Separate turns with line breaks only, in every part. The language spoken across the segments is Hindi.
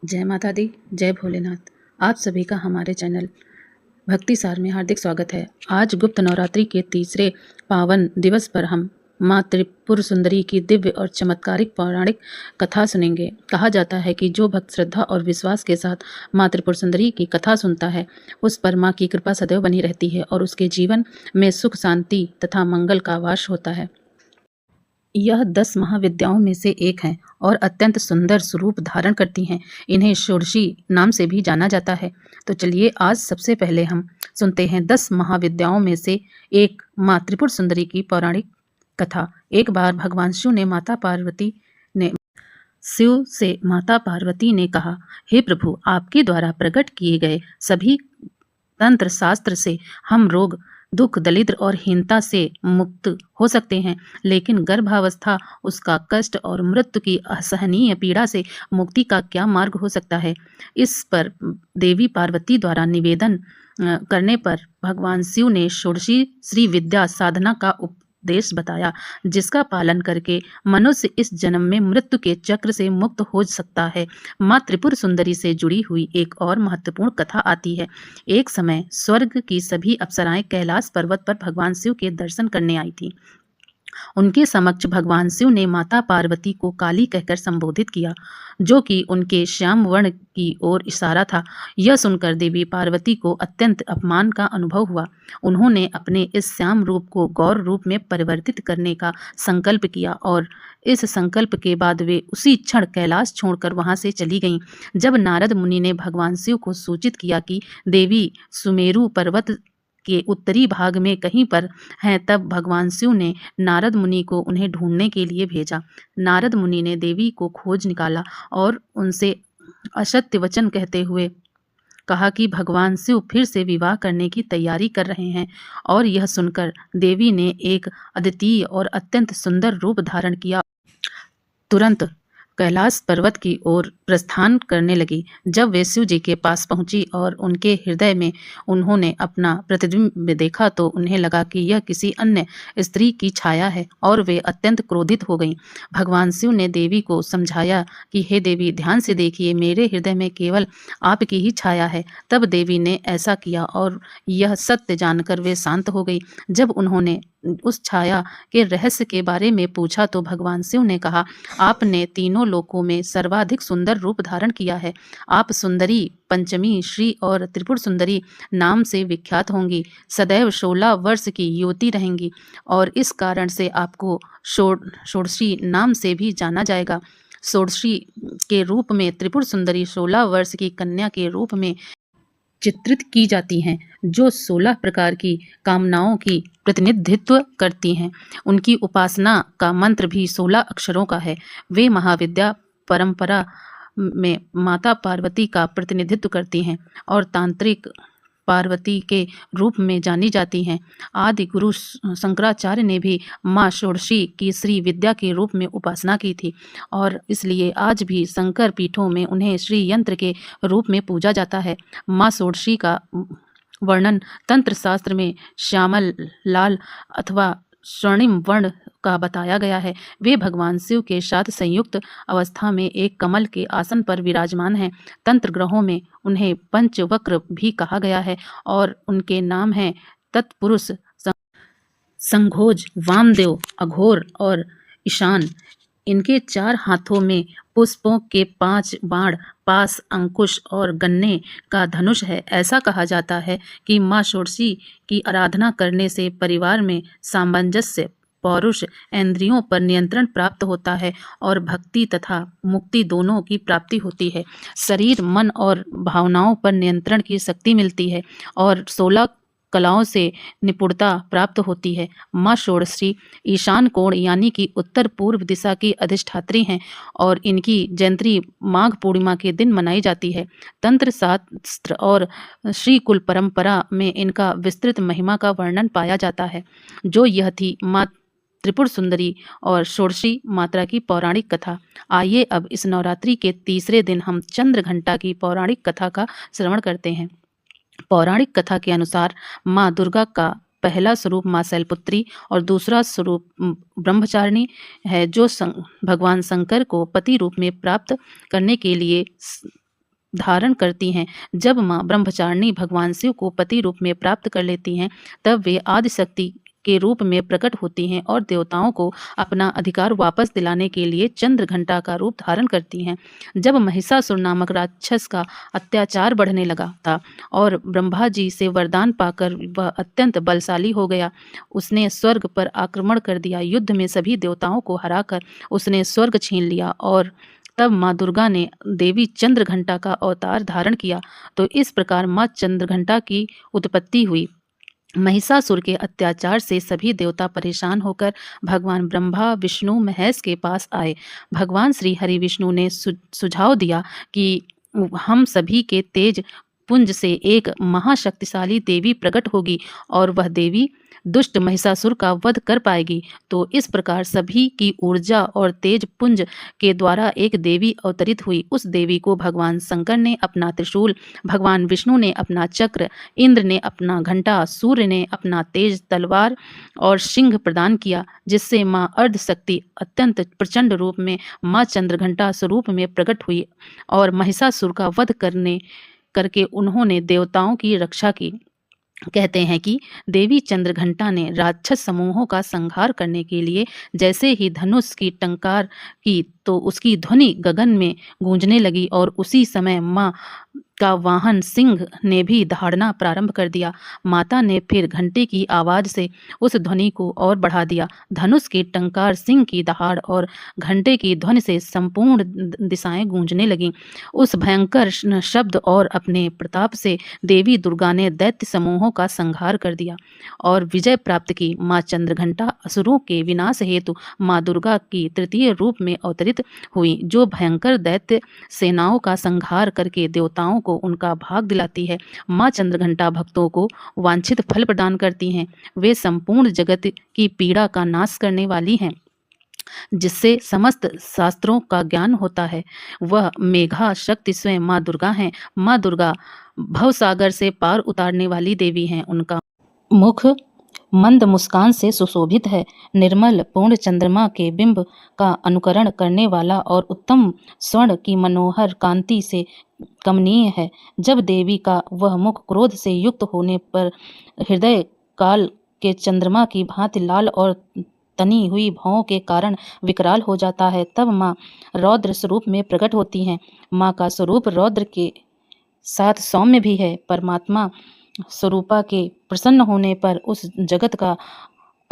जय माता दी, जय भोलेनाथ। आप सभी का हमारे चैनल भक्ति सार में हार्दिक स्वागत है। आज गुप्त नवरात्रि के तीसरे पावन दिवस पर हम माँ त्रिपुर सुंदरी की दिव्य और चमत्कारिक पौराणिक कथा सुनेंगे। कहा जाता है कि जो भक्त श्रद्धा और विश्वास के साथ माँ त्रिपुर सुंदरी की कथा सुनता है, उस पर माँ की कृपा सदैव बनी रहती है और उसके जीवन में सुख, शांति तथा मंगल का वास होता है। यह 10 महाविद्याओं में से एक हैं और अत्यंत सुंदर स्वरूप धारण करती हैं। इन्हें षोडशी नाम से भी जाना जाता है। तो चलिए आज सबसे पहले हम सुनते हैं 10 महाविद्याओं में से एक माँ त्रिपुर सुंदरी की पौराणिक कथा। एक बार भगवान शिव से माता पार्वती ने कहा, हे प्रभु, आपके द्वारा प्रकट किए गए सभी तंत्र शास्त्र से हम रोग, दुख, दरिद्र और हीनता से मुक्त हो सकते हैं, लेकिन गर्भावस्था, उसका कष्ट और मृत्यु की असहनीय पीड़ा से मुक्ति का क्या मार्ग हो सकता है। इस पर देवी पार्वती द्वारा निवेदन करने पर भगवान शिव ने षोडशी श्री विद्या साधना का उपदेश बताया, जिसका पालन करके मनुष्य इस जन्म में मृत्यु के चक्र से मुक्त हो सकता है। माँ त्रिपुर सुंदरी से जुड़ी हुई एक और महत्वपूर्ण कथा आती है। एक समय स्वर्ग की सभी अप्सराएं कैलाश पर्वत पर भगवान शिव के दर्शन करने आई थी। उनके समक्ष भगवान शिव ने माता पार्वती को काली कहकर संबोधित किया, जो कि उनके श्याम वर्ण की ओर इशारा था। यह सुनकर देवी पार्वती को अत्यंत अपमान का अनुभव हुआ। उन्होंने अपने इस श्याम रूप को गौर रूप में परिवर्तित करने का संकल्प किया और इस संकल्प के बाद वे उसी क्षण कैलाश छोड़कर वहां से चली गईं। जब नारद मुनि ने भगवान शिव को सूचित किया कि देवी सुमेरु पर्वत के उत्तरी भाग में कहीं पर हैं, तब भगवान शिव ने नारद मुनि को उन्हें ढूंढने के लिए भेजा। नारद मुनि ने देवी को खोज निकाला और उनसे असत्य वचन कहते हुए कहा कि भगवान शिव फिर से विवाह करने की तैयारी कर रहे हैं, और यह सुनकर देवी ने एक अद्वितीय और अत्यंत सुंदर रूप धारण किया। तुरंत कैलाश पर्वत की ओर प्रस्थान करने लगी। जब वे शिव जी के पास पहुंची और उनके हृदय में उन्होंने अपना प्रतिबिंब देखा, तो उन्हें लगा कि यह किसी अन्य स्त्री की छाया है और वे अत्यंत क्रोधित हो गईं। भगवान शिव ने देवी को समझाया कि हे देवी, ध्यान से देखिए, मेरे हृदय में केवल आपकी ही छाया है। तब देवी ने ऐसा किया और यह सत्य जानकर वे शांत हो गई। जब उन्होंने उस छाया के रहस्य के बारे में पूछा, तो भगवान शिव ने कहा, आपने तीनों लोकों में सर्वाधिक सुंदर रूप धारण किया है। आप सुंदरी, पंचमी श्री और त्रिपुर सुंदरी नाम से विख्यात होंगी। सदैव 16 वर्ष की युवती रहेंगी और इस कारण से आपको षोडशी नाम से भी जाना जाएगा। षोडशी के रूप में त्रिपुर सुंदरी 16 वर्ष की कन्या के रूप में चित्रित की जाती हैं, जो 16 प्रकार की कामनाओं की प्रतिनिधित्व करती हैं। उनकी उपासना का मंत्र भी 16 अक्षरों का है। वे महाविद्या परंपरा में माता पार्वती का प्रतिनिधित्व करती हैं और तांत्रिक पार्वती के रूप में जानी जाती हैं। आदि गुरु शंकराचार्य ने भी माँ षोडशी की श्री विद्या के रूप में उपासना की थी और इसलिए आज भी शंकर पीठों में उन्हें श्री यंत्र के रूप में पूजा जाता है। माँ षोडशी का वर्णन तंत्र शास्त्र में श्यामल लाल अथवा स्वर्णिम वर्ण का बताया गया है। वे भगवान शिव के साथ संयुक्त अवस्था में एक कमल के आसन पर विराजमान हैं। तंत्र ग्रहों में उन्हें पंचवक्र भी कहा गया है और उनके नाम हैं तत्पुरुष, संघोज, वामदेव, अघोर और ईशान। इनके 4 हाथों में पुष्पों के 5 बाण, पास, अंकुश और गन्ने का धनुष है। ऐसा कहा जाता है कि माँ षोडशी की आराधना करने से परिवार में सामंजस्य, पौरुष, इंद्रियों पर नियंत्रण प्राप्त होता है और भक्ति तथा मुक्ति दोनों की प्राप्ति होती है। शरीर, मन और भावनाओं पर नियंत्रण की शक्ति मिलती है और 16 कलाओं से निपुणता प्राप्त होती है। माँ षोडशी ईशान कोण यानी कि उत्तर पूर्व दिशा की अधिष्ठात्री हैं और इनकी जयंती माघ पूर्णिमा के दिन मनाई जाती है। तंत्र शास्त्र और श्रीकुल परंपरा में इनका विस्तृत महिमा का वर्णन पाया जाता है। जो यह थी माँ त्रिपुर सुंदरी और षोडशी मात्रा की पौराणिक कथा। आइए अब इस नवरात्रि के तीसरे दिन हम चंद्रघंटा की पौराणिक कथा का श्रवण करते हैं। पौराणिक कथा के अनुसार माँ दुर्गा का पहला स्वरूप माँ शैलपुत्री और दूसरा स्वरूप ब्रह्मचारिणी है, जो भगवान शंकर को पति रूप में प्राप्त करने के लिए धारण करती हैं। जब माँ ब्रह्मचारिणी भगवान शिव को पति रूप में प्राप्त कर लेती हैं, तब वे आदिशक्ति के रूप में प्रकट होती हैं और देवताओं को अपना अधिकार वापस दिलाने के लिए चंद्र घंटा का रूप धारण करती हैं। जब महिषासुर नामक राक्षस का अत्याचार बढ़ने लगा था और ब्रह्मा जी से वरदान पाकर वह अत्यंत बलशाली हो गया, उसने स्वर्ग पर आक्रमण कर दिया। युद्ध में सभी देवताओं को हराकर उसने स्वर्ग छीन लिया और तब माँ दुर्गा ने देवी चंद्रघंटा का अवतार धारण किया। तो इस प्रकार माँ चंद्रघंटा की उत्पत्ति हुई। महिषासुर के अत्याचार से सभी देवता परेशान होकर भगवान ब्रह्मा विष्णु महेश के पास आए। भगवान श्री हरि विष्णु ने सुझाव दिया कि हम सभी के तेज पुंज से एक महाशक्तिशाली देवी प्रकट होगी और वह देवी दुष्ट महिषासुर का वध कर पाएगी। तो इस प्रकार सभी की ऊर्जा और तेज पुंज के द्वारा एक देवी अवतरित हुई। उस देवी को भगवान शंकर ने अपना त्रिशूल, भगवान विष्णु ने अपना चक्र, इंद्र ने अपना घंटा, सूर्य ने अपना तेज तलवार और सिंह प्रदान किया, जिससे माँ अर्धशक्ति अत्यंत प्रचंड रूप में माँ चंद्रघंटा स्वरूप में प्रकट हुई और महिषासुर का वध करके उन्होंने देवताओं की रक्षा की। कहते हैं कि देवी चंद्रघंटा ने राक्षस समूहों का संहार करने के लिए जैसे ही धनुष की टंकार की तो उसकी ध्वनि गगन में गूंजने लगी और उसी समय माँ का वाहन सिंह ने भी दहाड़ना प्रारंभ कर दिया। माता ने फिर घंटे की आवाज से उस ध्वनि को और बढ़ा दिया। धनुष की टंकार, सिंह की दहाड़ और घंटे की ध्वनि से संपूर्ण दिशाएं गूंजने लगीं। उस भयंकर शब्द और अपने प्रताप से देवी दुर्गा ने दैत्य समूहों का संहार कर दिया और विजय प्राप्त की। माँ चंद्रघंटा असुरों के विनाश हेतु माँ दुर्गा की तृतीय रूप में अवतरित हुई, जो भयंकर दैत्य सेनाओं का संहार करके देवताओं को उनका भाग दिलाती है। माँ चंद्रघंटा भक्तों को वांछित फल प्रदान करती हैं। वे संपूर्ण जगत की पीड़ा का नाश करने वाली हैं, जिससे समस्त शास्त्रों का ज्ञान होता है। वह मेघा शक्ति स्वयं माँ दुर्गा हैं। माँ दुर्गा भवसागर से पार उतारने वाली देवी हैं। उनका मुख मंद मुस्कान से सुशोभित है, निर्मल पूर्ण चंद्रमा के बिंब का अनुकरण करने वाला और उत्तम स्वर्ण की मनोहर कांति से कमनीय है। जब देवी का वह मुख क्रोध से युक्त होने पर हृदय काल के चंद्रमा की भांति लाल और तनी हुई भौं के कारण विकराल हो जाता है, तब माँ रौद्र स्वरूप में प्रकट होती हैं। माँ का स्वरूप रौद्र के साथ सौम्य भी है। परमात्मा स्वरूपा के प्रसन्न होने पर उस जगत का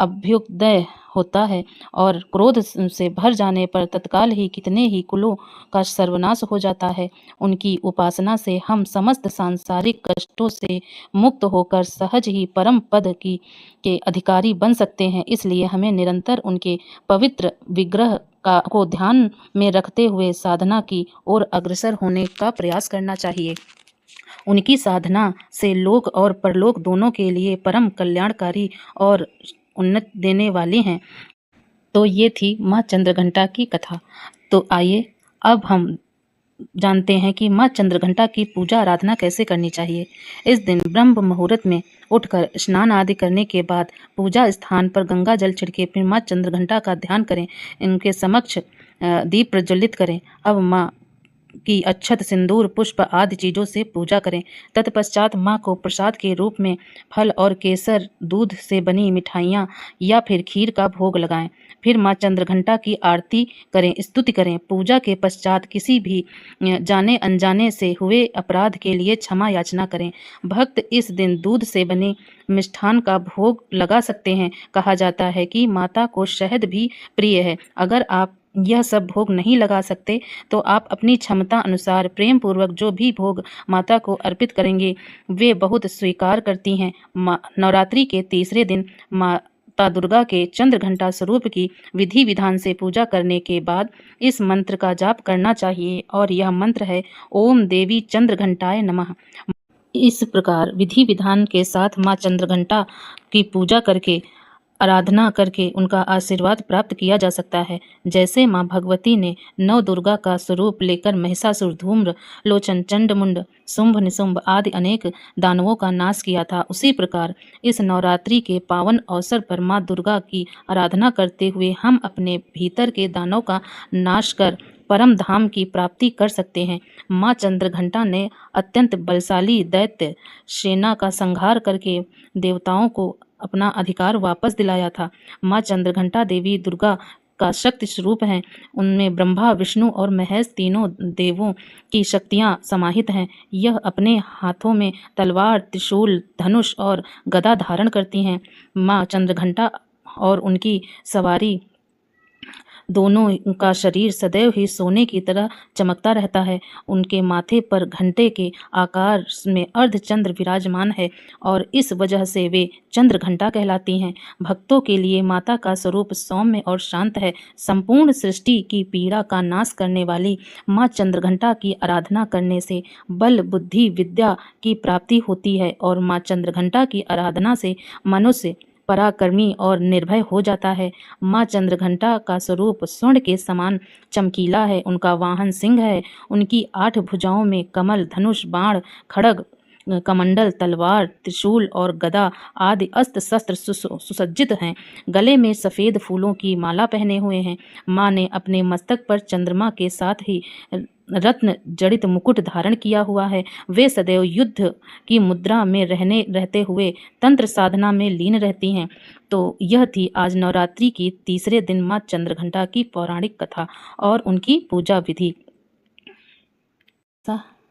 अभ्युदय होता है और क्रोध से भर जाने पर तत्काल ही कितने ही कुलों का सर्वनाश हो जाता है। उनकी उपासना से हम समस्त सांसारिक कष्टों से मुक्त होकर सहज ही परम पद के अधिकारी बन सकते हैं। इसलिए हमें निरंतर उनके पवित्र विग्रह को ध्यान में रखते हुए साधना की ओर अग्रसर होने का प्रयास करना चाहिए। उनकी साधना से लोक और परलोक दोनों के लिए परम कल्याणकारी और उन्नत देने वाली हैं। तो ये थी माँ चंद्रघंटा की कथा। तो आइए अब हम जानते हैं कि माँ चंद्रघंटा की पूजा आराधना कैसे करनी चाहिए। इस दिन ब्रह्म मुहूर्त में उठकर स्नान आदि करने के बाद पूजा स्थान पर गंगा जल छिड़के फिर माँ चंद्रघंटा का ध्यान करें, इनके समक्ष दीप प्रज्वलित करें। अब माँ की अक्षत, सिंदूर, पुष्प आदि चीजों से पूजा करें। तत्पश्चात माँ को प्रसाद के रूप में फल और केसर, दूध से बनी मिठाइयाँ या फिर खीर का भोग लगाएं। फिर माँ चंद्रघंटा की आरती करें, स्तुति करें। पूजा के पश्चात किसी भी जाने अनजाने से हुए अपराध के लिए क्षमा याचना करें। भक्त इस दिन दूध से बने मिष्ठान का भोग लगा सकते हैं। कहा जाता है कि माता को शहद भी प्रिय है। अगर आप यह सब भोग नहीं लगा सकते तो आप अपनी क्षमता अनुसार प्रेम पूर्वक जो भी भोग माता को अर्पित करेंगे वे बहुत स्वीकार करती हैं। नवरात्रि के तीसरे दिन माता दुर्गा के चंद्रघंटा स्वरूप की विधि विधान से पूजा करने के बाद इस मंत्र का जाप करना चाहिए और यह मंत्र है ओम देवी चंद्रघंटाय नमः। इस प्रकार विधि विधान के साथ माँ चंद्रघंटा की पूजा करके, आराधना करके उनका आशीर्वाद प्राप्त किया जा सकता है। जैसे माँ भगवती ने नव दुर्गा का स्वरूप लेकर महिषासुर, धूम्र लोचन, चंडमुंड, शुंभ निशुंभ आदि अनेक दानवों का नाश किया था, उसी प्रकार इस नवरात्रि के पावन अवसर पर माँ दुर्गा की आराधना करते हुए हम अपने भीतर के दानव का नाश कर परम धाम की प्राप्ति कर सकते हैं। माँ चंद्रघंटा ने अत्यंत बलशाली दैत्य सेना का संहार करके देवताओं को अपना अधिकार वापस दिलाया था। माँ चंद्रघंटा देवी दुर्गा का शक्ति स्वरूप हैं। उनमें ब्रह्मा, विष्णु और महेश तीनों देवों की शक्तियां समाहित हैं। यह अपने हाथों में तलवार, त्रिशूल, धनुष और गदा धारण करती हैं। माँ चंद्रघंटा और उनकी सवारी दोनों का शरीर सदैव ही सोने की तरह चमकता रहता है। उनके माथे पर घंटे के आकार में अर्धचंद्र विराजमान है और इस वजह से वे चंद्रघंटा कहलाती हैं। भक्तों के लिए माता का स्वरूप सौम्य और शांत है। संपूर्ण सृष्टि की पीड़ा का नाश करने वाली माँ चंद्रघंटा की आराधना करने से बल, बुद्धि, विद्या की प्राप्ति होती है और माँ चंद्रघंटा की आराधना से मनुष्य पराक्रमी और निर्भय हो जाता है। माँ चंद्रघंटा का स्वरूप स्वर्ण के समान चमकीला है। उनका वाहन सिंह है। उनकी 8 भुजाओं में कमल, धनुष, बाण, खड्ग, कमंडल, तलवार, त्रिशूल और गदा आदि अस्त्र शस्त्र सुसज्जित हैं। गले में सफ़ेद फूलों की माला पहने हुए हैं। माँ ने अपने मस्तक पर चंद्रमा के साथ ही रत्न जड़ित मुकुट धारण किया हुआ है। वे सदैव युद्ध की मुद्रा में रहते हुए तंत्र साधना में लीन रहती हैं। तो यह थी आज नवरात्रि की तीसरे दिन माँ चंद्रघंटा की पौराणिक कथा और उनकी पूजा विधि।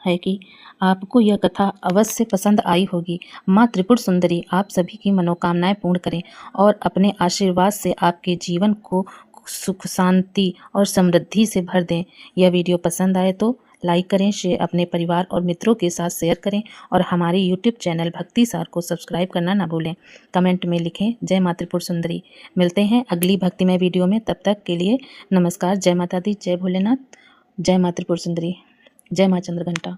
है कि आपको यह कथा अवश्य पसंद आई होगी। माँ त्रिपुर सुंदरी आप सभी की मनोकामनाएं पूर्ण करें और अपने आशीर्वाद से आपके जीवन को सुख, शांति और समृद्धि से भर दें। यह वीडियो पसंद आए तो लाइक करें, शेयर अपने परिवार और मित्रों के साथ शेयर करें और हमारे यूट्यूब चैनल भक्ति सार को सब्सक्राइब करना ना भूलें। कमेंट में लिखें जय माँ त्रिपुर सुंदरी। मिलते हैं अगली भक्तिमय वीडियो में, तब तक के लिए नमस्कार। जय माता दी, जय भोलेनाथ, जय माँ त्रिपुर सुंदरी, जय माँ चंद्रघंटा।